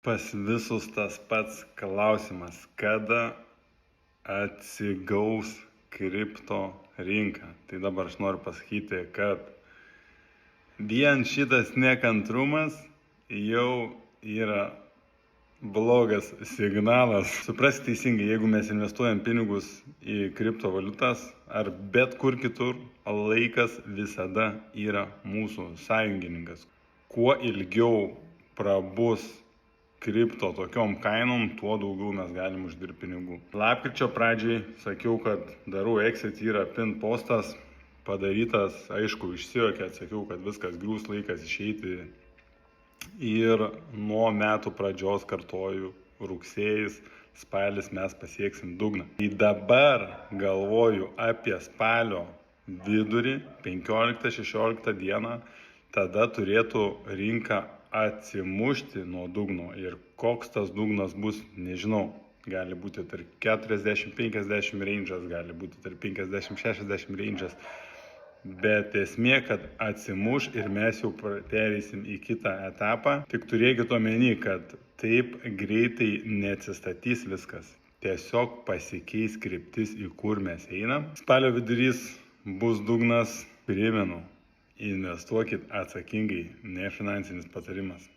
Pas visus tas pats klausimas, kada atsigaus kripto rinka. Tai dabar aš noriu pasakyti, kad vien šitas nekantrumas jau yra blogas signalas. Supraskite teisingai, jeigu mes investuojam pinigus į kriptovaliutas ar bet kur kitur, laikas visada yra mūsų sąjungininkas. Kuo ilgiau prabus kripto tokiom kainom, tuo daugiau mes galim uždirbti pinigų. Lapkričio pradžiai sakiau, kad darau exit, yra pin postas padarytas, aišku, išsijuokė, sakiau, kad viskas griūs, laikas išeiti. Ir nuo metų pradžios kartoju, rugsėjis, spalis mes pasieksim dugną. Tai dabar galvoju apie spalio vidurį, 15-16 dieną, tada turėtų rinka atsimušti nuo dugno. Ir koks tas dugnas bus, nežinau. Gali būti tarp 40-50 range'as, gali būti tarp 50-60 range'as. Bet esmė, kad atsimuš ir mes jau pereisim į kitą etapą. Tik turėkit omeny, kad taip greitai neatsistatys viskas. Tiesiog pasikeis kryptis, į kur mes einam. Spalio vidurys bus dugnas. Primenu, investuokit atsakingai, ne finansinis patarimas.